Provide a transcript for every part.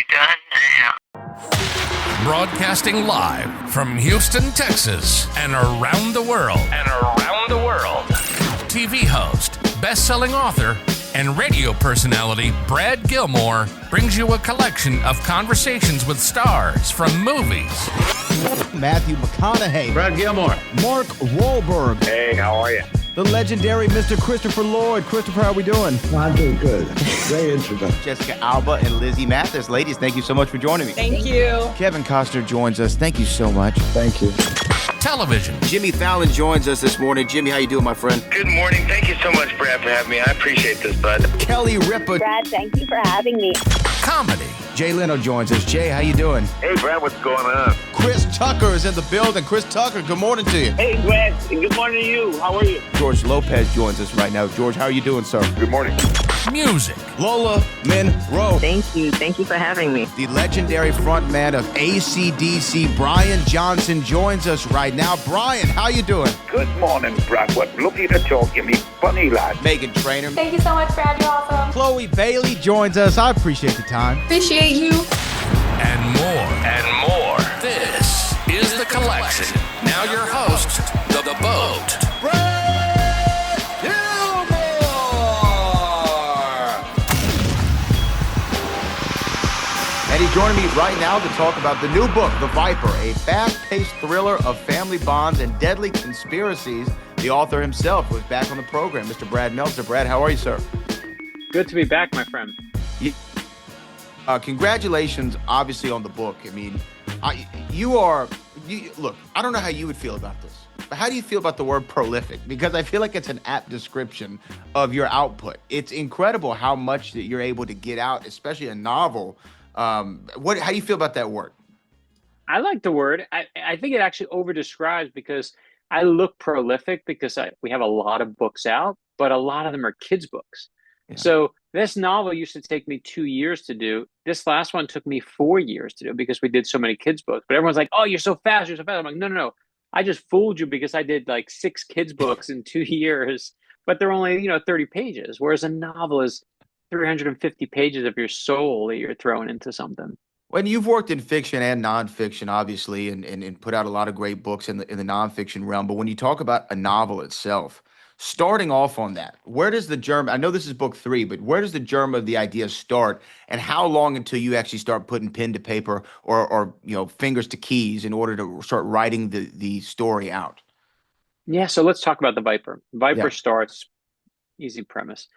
you done now? Broadcasting live from Houston, Texas, and around the world. TV host, best-selling author, and radio personality Brad Gilmore brings you a collection of conversations with stars from movies. Matthew McConaughey. Brad Gilmore. Mark Wahlberg. Hey, how are you? The legendary Mr. Christopher Lloyd. Christopher, how are we doing? I'm doing good. Great introduction. Jessica Alba and Lizzie Mathis. Ladies, thank you so much for joining me. Thank you. Kevin Costner joins us. Thank you so much. Thank you. Television. Jimmy Fallon joins us this morning. Jimmy, how you doing, my friend? Good morning. Thank you so much, Brad, for having me. I appreciate this, bud. Kelly Ripa. Brad, thank you for having me. Comedy. Jay Leno joins us. Jay, how you doing? Hey, Brad, what's going on? Chris Tucker is in the building. Chris Tucker, good morning to you. Hey, Brad. Good morning to you. How are you? George Lopez joins us right now. George, how are you doing, sir? Good morning. Music. Lola Monroe. Thank you. Thank you for having me. The legendary frontman of AC/DC, Brian Johnson, joins us right now. Brian, how you doing? Good morning, Brad. What looking to talk, you me funny lad. Megan Trainor. Thank you so much, Brad. You're awesome. Chloe Bailey joins us. I appreciate the time. Appreciate you. And more. This is The Collection. Now your host, The Boat. Brad Gilmore! And he's joining me right now to talk about the new book, The Viper, a fast-paced thriller of family bonds and deadly conspiracies. The author himself was back on the program, Mr. Brad Meltzer. Brad, how are you, sir? Good to be back, my friend. Congratulations, obviously, on the book. I mean, look, I don't know how you would feel about this, but how do you feel about the word prolific? Because I feel like it's an apt description of your output. It's incredible how much that you're able to get out, especially a novel. How do you feel about that word? I like the word. I think it actually over-describes because I look prolific because we have a lot of books out, but a lot of them are kids' books. Yeah. So this novel used to take me 2 years to do. This last one took me 4 years to do because we did so many kids' books. But everyone's like, oh, you're so fast. I'm like, no. I just fooled you because I did like 6 kids' books in 2 years, but they're only, 30 pages. Whereas a novel is 350 pages of your soul that you're throwing into something. When you've worked in fiction and nonfiction, obviously, and put out a lot of great books in the nonfiction realm, but when you talk about a novel itself, starting off on that, where does the germ, I know this is book 3, but where does the germ of the idea start, and how long until you actually start putting pen to paper or fingers to keys in order to start writing the story out? Yeah, so let's talk about the Viper. Viper starts, easy premise.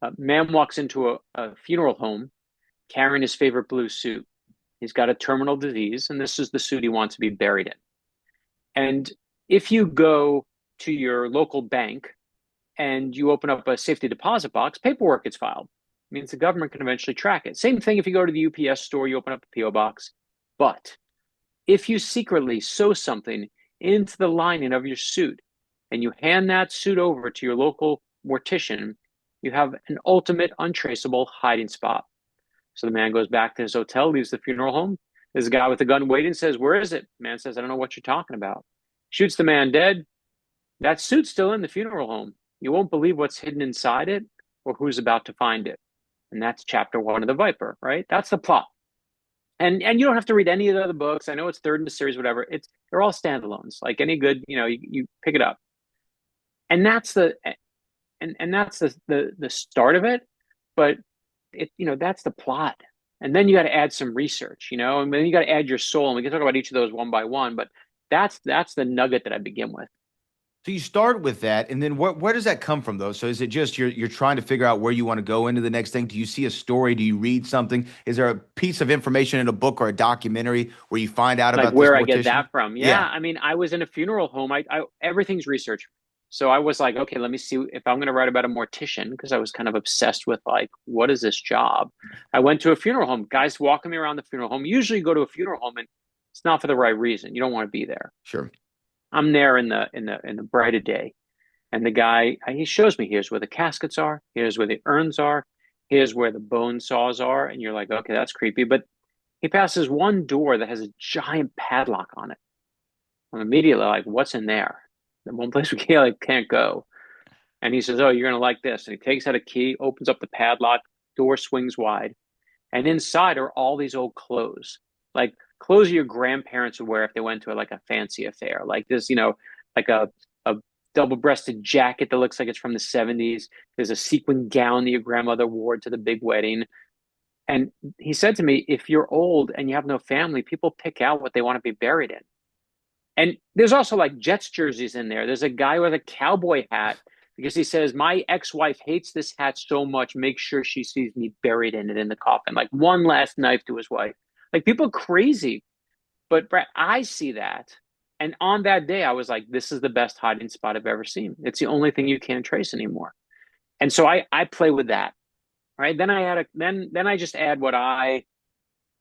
A man walks into a funeral home carrying his favorite blue suit. He's got a terminal disease, and this is the suit he wants to be buried in. And if you go to your local bank and you open up a safety deposit box, paperwork gets filed. It means the government can eventually track it. Same thing if you go to the UPS store, you open up a P.O. box. But if you secretly sew something into the lining of your suit and you hand that suit over to your local mortician, you have an ultimate untraceable hiding spot. So the man goes back to his hotel, leaves the funeral home. There's a guy with a gun waiting, says, where is it? Man says, I don't know what you're talking about. Shoots the man dead. That suit's still in the funeral home. You won't believe what's hidden inside it or who's about to find it. And that's chapter 1 of The Viper, right? That's the plot. And you don't have to read any of the other books. I know it's third in the series, whatever. They're all standalones. Like any good, you pick it up. And that's the start of it. But that's the plot. And then you got to add some research, and then you got to add your soul. And we can talk about each of those one by one, but that's the nugget that I begin with. So you start with that, and then where does that come from, though? So is it just you're trying to figure out where you want to go into the next thing? Do you see a story? Do you read something? Is there a piece of information in a book or a documentary where you find out about where this I get mortician? that from? Yeah, I mean, I was in a funeral home. I everything's research. So I was like, okay, let me see if I'm going to write about a mortician, because I was kind of obsessed with what is this job? I went to a funeral home. Guys walking me around the funeral home. Usually you go to a funeral home and it's not for the right reason. You don't want to be there. Sure. I'm there in the bright of day. And the guy, he shows me, here's where the caskets are. Here's where the urns are. Here's where the bone saws are. And you're like, okay, that's creepy. But he passes one door that has a giant padlock on it. I'm immediately like, what's in there? The one place we can't go. And he says, oh, you're going to like this. And he takes out a key, opens up the padlock, door swings wide. And inside are all these old clothes, like clothes your grandparents would wear if they went to like a fancy affair, like this, like a double-breasted jacket that looks like it's from the 70s. There's a sequin gown that your grandmother wore to the big wedding. And he said to me, if you're old and you have no family, people pick out what they want to be buried in. And there's also like Jets jerseys in there. There's a guy with a cowboy hat because he says, my ex-wife hates this hat so much, make sure she sees me buried in it in the coffin. Like one last knife to his wife. Like people are crazy. But Brett, I see that. And on that day, I was like, this is the best hiding spot I've ever seen. It's the only thing you can't trace anymore. And so I play with that. Right. Then I just add what I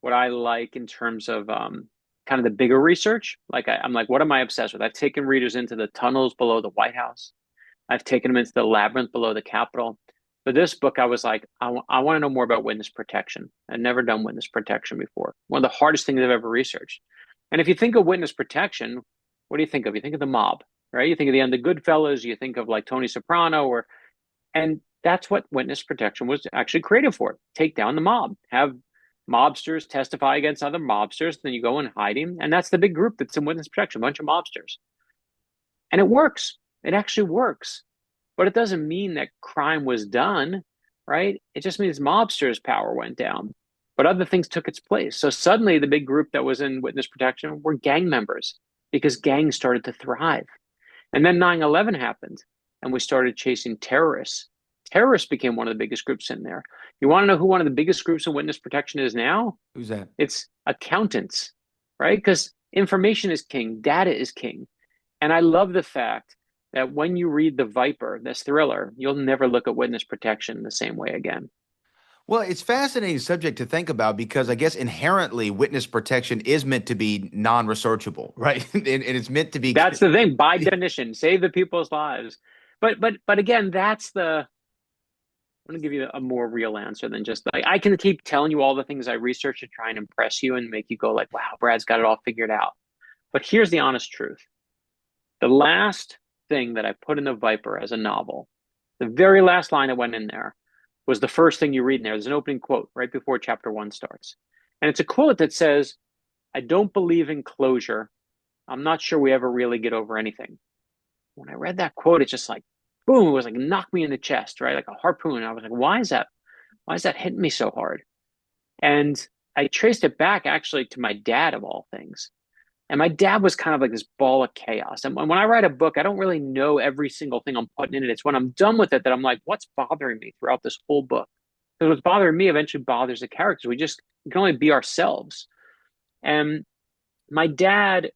like in terms of kind of the bigger research. Like I'm like, what am I obsessed with? I've taken readers into the tunnels below the White House. I've taken them into the labyrinth below the Capitol. But this book, I was like, I want to know more about witness protection. I've never done witness protection before. One of the hardest things I've ever researched. And if you think of witness protection, what do you think of? You think of the mob, right? You think of the end of Goodfellas. You think of like Tony Soprano, and that's what witness protection was actually created for. Take down the mob, have mobsters testify against other mobsters, then you go and hide him. And that's the big group that's in witness protection, a bunch of mobsters. And it works. It actually works. But it doesn't mean that crime was done, right? It just means mobsters' power went down. But other things took its place. So suddenly the big group that was in witness protection were gang members because gangs started to thrive. And then 9/11 happened and we started chasing terrorists. Terrorists became one of the biggest groups in there. You want to know who one of the biggest groups in witness protection is now? Who's that? It's accountants, right? Because information is king, data is king. And I love the fact that when you read The Viper, this thriller, you'll never look at witness protection the same way again. Well, it's a fascinating subject to think about because I guess inherently witness protection is meant to be non-researchable, right? and it's meant to be. That's the thing, by definition, save the people's lives. But again, that's I'm going to give you a more real answer than just like, I can keep telling you all the things I research to try and impress you and make you go like, wow, Brad's got it all figured out. But here's the honest truth. The last thing that I put in The Viper as a novel, the very last line that went in there, was the first thing you read in there. There's an opening quote right before chapter 1 starts. And it's a quote that says, I don't believe in closure. I'm not sure we ever really get over anything. When I read that quote, it's just like, boom, it was like knocked me in the chest, right? Like a harpoon. I was like, why is that hitting me so hard? And I traced it back actually to my dad of all things. And my dad was kind of like this ball of chaos. And when I write a book, I don't really know every single thing I'm putting in it. It's when I'm done with it that I'm like, what's bothering me throughout this whole book? Because what's bothering me eventually bothers the characters. We can only be ourselves. And my dad,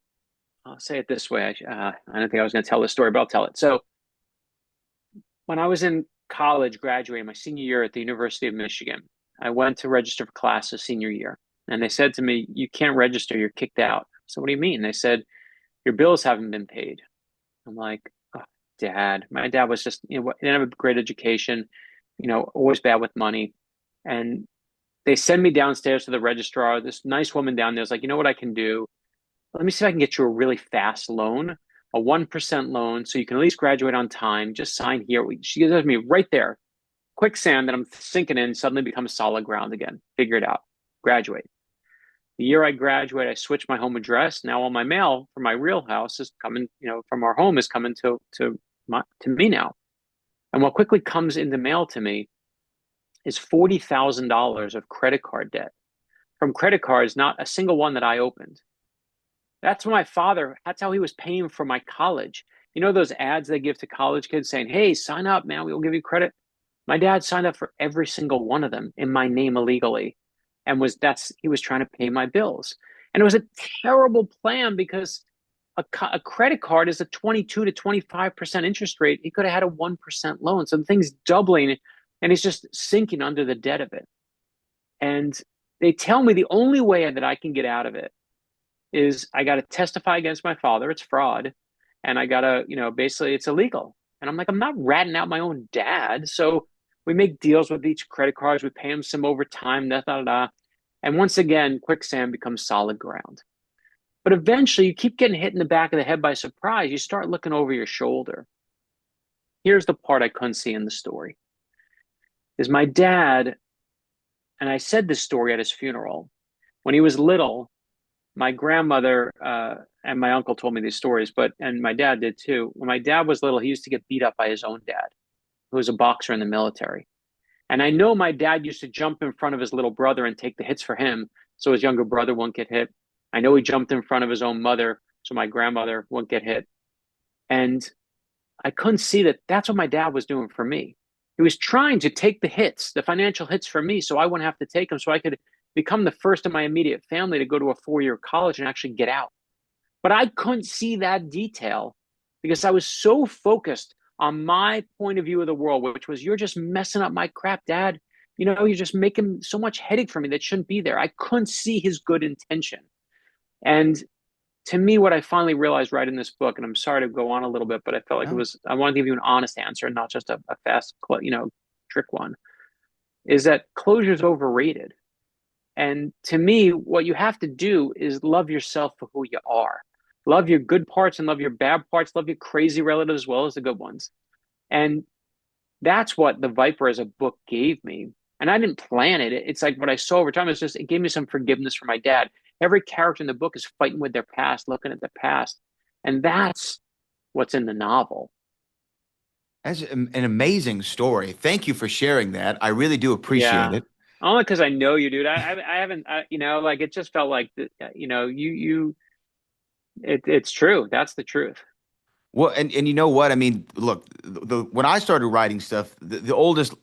I'll say it this way. I don't think I was going to tell this story, but I'll tell it. So when I was in college, graduating my senior year at the University of Michigan, I went to register for classes senior year. And they said to me, you can't register, you're kicked out. So what do you mean? They said, your bills haven't been paid. I'm like, oh, Dad. My dad was just, he didn't have a great education, always bad with money. And they send me downstairs to the registrar. This nice woman down there is like, you know what I can do? Let me see if I can get you a really fast loan, a 1% loan, so you can at least graduate on time. Just sign here. She gives it to me right there. Quicksand that I'm sinking in suddenly becomes solid ground again. Figure it out. Graduate. The year I graduate, I switched my home address. Now all my mail from my real house is coming, from our home is coming to me now. And what quickly comes in the mail to me is $40,000 of credit card debt from credit cards, not a single one that I opened. That's how he was paying for my college. You know those ads they give to college kids saying, hey, sign up, man, we'll give you credit. My dad signed up for every single one of them in my name illegally. And he was trying to pay my bills. And it was a terrible plan because a credit card is a 22 to 25% interest rate. He could have had a 1% loan. So the thing's doubling and he's just sinking under the debt of it. And they tell me the only way that I can get out of it is I got to testify against my father. It's fraud. And I got to, basically it's illegal. And I'm like, I'm not ratting out my own dad. So we make deals with each credit cards. We pay them some overtime, And once again, quicksand becomes solid ground. But eventually you keep getting hit in the back of the head by surprise. You start looking over your shoulder. Here's the part I couldn't see in the story. Is my dad and I said this story at his funeral. When he was little, my grandmother and my uncle told me these stories, and my dad did too. When my dad was little, he used to get beat up by his own dad, who was a boxer in the military. And I know my dad used to jump in front of his little brother and take the hits for him so his younger brother won't get hit. I know he jumped in front of his own mother so my grandmother won't get hit. And I couldn't see that that's what my dad was doing for me. He was trying to take the hits, the financial hits for me, so I wouldn't have to take them, so I could become the first in my immediate family to go to a 4-year college and actually get out. But I couldn't see that detail because I was so focused on my point of view of the world, which was, you're just messing up my crap, Dad. You're just making so much headache for me that shouldn't be there. I couldn't see his good intention. And to me, what I finally realized right in this book, and I'm sorry to go on a little bit, but I felt like I wanted to give you an honest answer and not just a fast, trick one, is that closure is overrated. And to me, what you have to do is love yourself for who you are. Love your good parts and love your bad parts. Love your crazy relatives as well as the good ones. And that's what The Viper as a book gave me. And I didn't plan it. It's like what I saw over time. It gave me some forgiveness for my dad. Every character in the book is fighting with their past, looking at the past. And that's what's in the novel. That's an amazing story. Thank you for sharing that. I really do appreciate it. Only because I know you, dude. I haven't, it just felt like, it's true. That's the truth. Well, and you know what? I mean, look, when I started writing stuff, the oldest,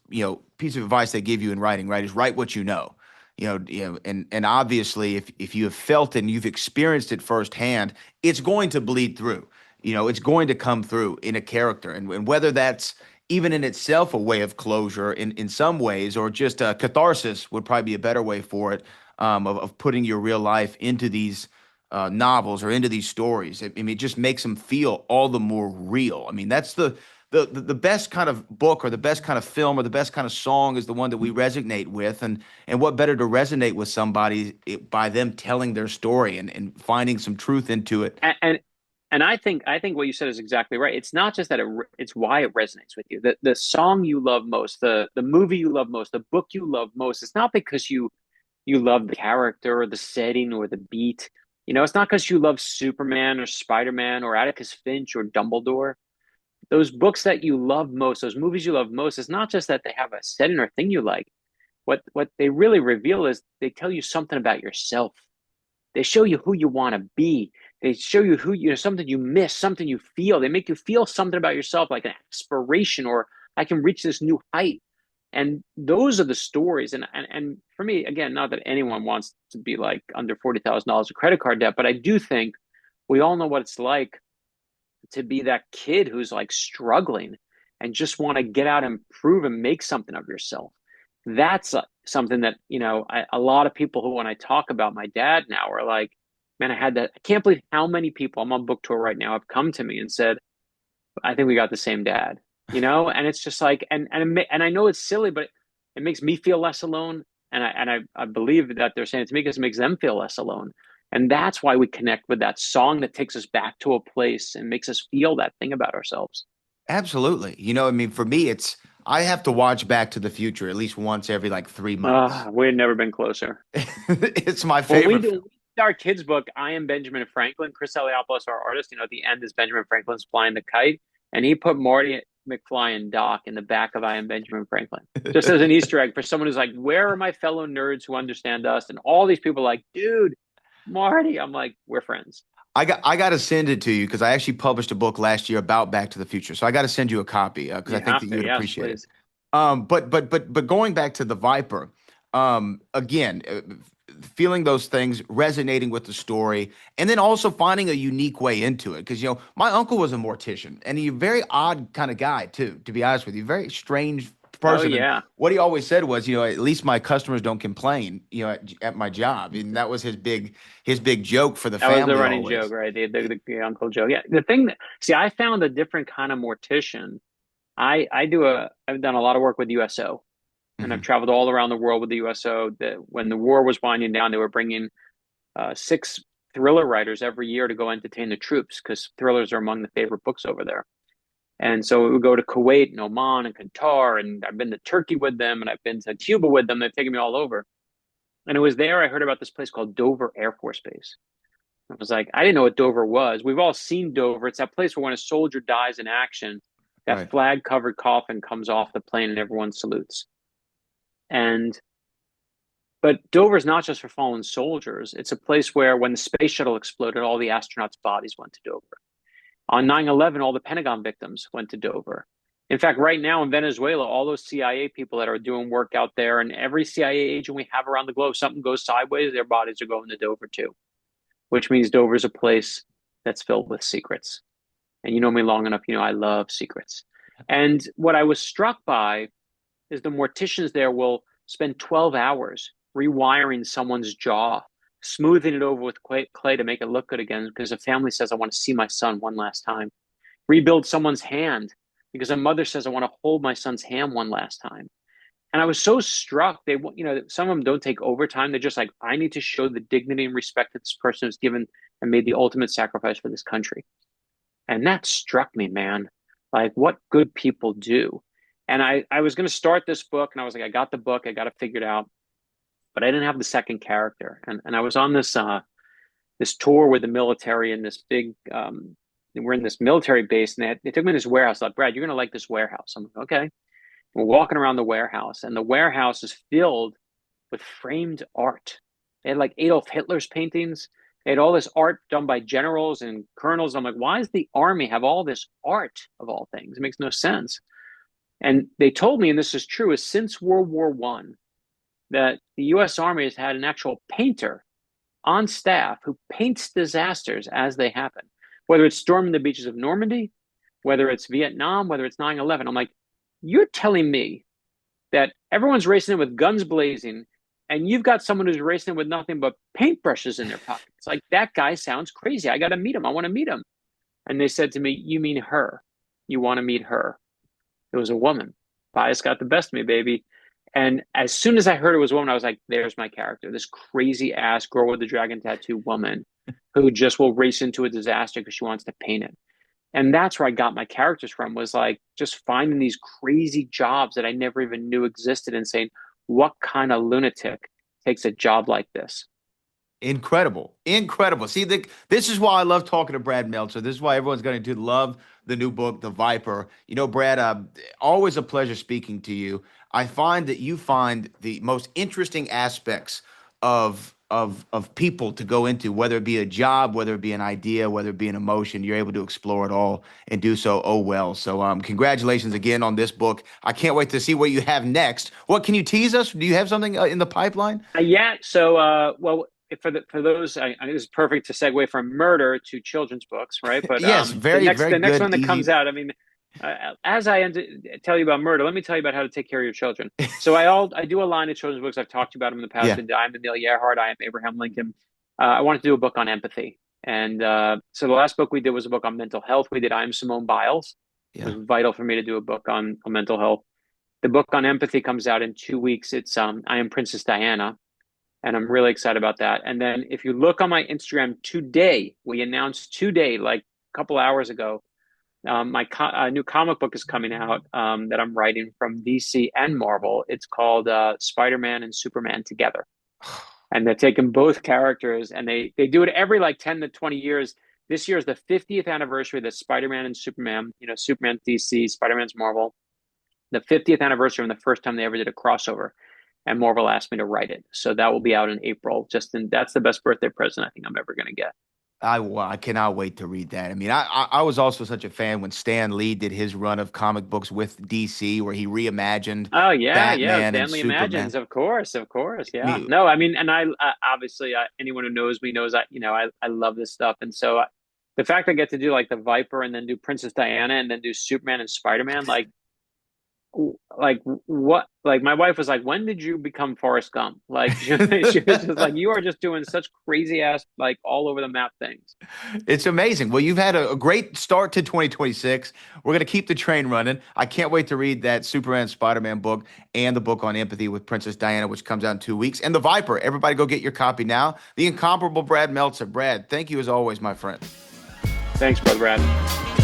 piece of advice they give you in writing, right, is write what you know. And obviously if you have felt it and you've experienced it firsthand, it's going to bleed through. It's going to come through in a character. And whether that's even in itself a way of closure in some ways, or just a catharsis would probably be a better way for it, of putting your real life into these novels or into these stories. I mean, it just makes them feel all the more real. I mean, that's the best kind of book, or the best kind of film, or the best kind of song is the one that we resonate with. And what better to resonate with somebody by them telling their story and finding some truth into it. And I think what you said is exactly right. It's not just that it's why it resonates with you. The song you love most, the movie you love most, the book you love most, it's not because you love the character or the setting or the beat. It's not because you love Superman or Spider-Man or Atticus Finch or Dumbledore. Those books that you love most, those movies you love most, it's not just that they have a setting or thing you like. What they really reveal is they tell you something about yourself. They show you who you want to be. They show you something you miss, something you feel. They make you feel something about yourself, like an aspiration, or I can reach this new height. And those are the stories. And for me, again, not that anyone wants to be like under $40,000 of credit card debt, but I do think we all know what it's like to be that kid who's like struggling and just want to get out and prove and make something of yourself. That's something that, a lot of people who, when I talk about my dad now, are like, man, I had that. I can't believe how many people, I'm on book tour right now, have come to me and said, I think we got the same dad, and it's just like, and I know it's silly, but it makes me feel less alone. And I believe that they're saying it to me because it makes them feel less alone. And that's why we connect with that song that takes us back to a place and makes us feel that thing about ourselves. Absolutely. For me, I have to watch Back to the Future at least once every 3 months. We've never been closer. It's my favorite. When we did our kids' book, I Am Benjamin Franklin. Chris Eliopoulos, our artist, at the end is Benjamin Franklin's flying the kite. And he put Marty McFly and Doc in the back of I Am Benjamin Franklin, just as an Easter egg for someone who's like, where are my fellow nerds who understand us? And all these people are like, dude, Marty. I'm like, we're friends. I got to send it to you because I actually published a book last year about Back to the Future. So I got to send you a copy because I think that you would appreciate it. But going back to The Viper, again, feeling those things, resonating with the story, and then also finding a unique way into it. Because, my uncle was a mortician, and he's a very odd kind of guy, too, to be honest with you. Very strange person. Oh, yeah. And what he always said was, at least my customers don't complain, at my job. And that was his big joke for the family. That was the running always. joke, right? The uncle joke. Yeah. The thing I found a different kind of mortician. I've done a lot of work with USO. And I've traveled all around the world with the USO. When the war was winding down, they were bringing 6 thriller writers every year to go entertain the troops because thrillers are among the favorite books over there. And so we would go to Kuwait and Oman and Qatar, and I've been to Turkey with them, and I've been to Cuba with them. They've taken me all over. And it was there I heard about this place called Dover Air Force Base. I was like, I didn't know what Dover was. We've all seen Dover. It's that place where when a soldier dies in action, that flag-covered coffin comes off the plane and everyone salutes. But Dover's not just for fallen soldiers. It's a place where when the space shuttle exploded, all the astronauts' bodies went to Dover. On 9/11, all the Pentagon victims went to Dover. In fact, right now in Venezuela, all those CIA people that are doing work out there, and every CIA agent we have around the globe, something goes sideways, their bodies are going to Dover too, which means Dover is a place that's filled with secrets. And you know me long enough, you know I love secrets. And what I was struck by is the morticians there will spend 12 hours rewiring someone's jaw, smoothing it over with clay to make it look good again because a family says, I want to see my son one last time. Rebuild someone's hand because a mother says, I want to hold my son's hand one last time. And I was so struck. They, you know, some of them don't take overtime. They're just like, I need to show the dignity and respect that this person has given and made the ultimate sacrifice for this country. And that struck me, man. Like, what good people do. And I was going to start this book, and I was like, I got the book, I got it figured out, but I didn't have the second character. And I was on this this tour with the military in this big, we're in this military base, and they took me to this warehouse. Like, Brad, you're going to like this warehouse. I'm like, okay. We're walking around the warehouse, and the warehouse is filled with framed art. They had like Adolf Hitler's paintings. They had all this art done by generals and colonels. I'm like, why does the army have all this art of all things? It makes no sense. And they told me, and this is true, is since World War I, that the U.S. Army has had an actual painter on staff who paints disasters as they happen, whether it's storming the beaches of Normandy, whether it's Vietnam, whether it's 9/11. I'm like, you're telling me that everyone's racing in with guns blazing, and you've got someone who's racing in with nothing but paintbrushes in their pockets. Like, that guy sounds crazy. I got to meet him. I want to meet him. And they said to me, you mean her? You want to meet her? It was a woman. Bias got the best of me, baby. And as soon as I heard it was a woman, I was like, there's my character. This crazy ass girl with the dragon tattoo woman who just will race into a disaster because she wants to paint it. And that's where I got my characters from, was like just finding these crazy jobs that I never even knew existed and saying, what kind of lunatic takes a job like this? Incredible. Incredible. See, this is why I love talking to Brad Meltzer. This is why everyone's going to love the new book, The Viper. You know, Brad, always a pleasure speaking to you. I find that you find the most interesting aspects of people to go into, whether it be a job, whether it be an idea, whether it be an emotion. You're able to explore it all and do so well. So congratulations again on this book. I can't wait to see what you have next. What can you tease us? Do you have something in the pipeline? Yeah. So, well, for those, I think this is perfect to segue from murder to children's books, right? But yes, very the next good, one that easy. comes out, I mean, as I tell you about murder, let me tell you about how to take care of your children. So I do a line of children's books. I've talked about them in the past. Yeah. I am Amelia Earhart. I am Abraham Lincoln. I wanted to do a book on empathy. And so the last book we did was a book on mental health. We did I Am Simone Biles. Yeah. It was vital for me to do a book on mental health. The book on empathy comes out in 2 weeks. It's I Am Princess Diana. And I'm really excited about that. And then if you look on my Instagram today, we announced today, like a couple hours ago, my new comic book is coming out that I'm writing from DC and Marvel. It's called Spider-Man and Superman Together. And they're taking both characters, and they do it every like 10 to 20 years. This year is the 50th anniversary that Spider-Man and Superman, you know, Superman's DC, Spider-Man's Marvel. The 50th anniversary and the first time they ever did a crossover. And Marvel asked me to write it. So that will be out in April. That's the best birthday present I think I'm ever going to get. I cannot wait to read that. I mean, I was also such a fan when Stan Lee did his run of comic books with DC, where he reimagined. Oh yeah, Batman Stan Lee imagines, of course, yeah. No, I mean, and I obviously anyone who knows me knows I love this stuff, and so the fact I get to do like the Viper and then do Princess Diana and then do Superman and Spider-Man, like what? Like my wife was like, when did you become Forrest Gump? Like she was just like, you are just doing such crazy ass, like all over the map things. It's amazing. Well, you've had a great start to 2026. We're going to keep the train running. I can't wait to read that Superman Spider-Man book and the book on empathy with Princess Diana, which comes out in 2 weeks. And The Viper. Everybody go get your copy now. The incomparable Brad Meltzer. Brad, thank you as always, my friend. Thanks, brother Brad.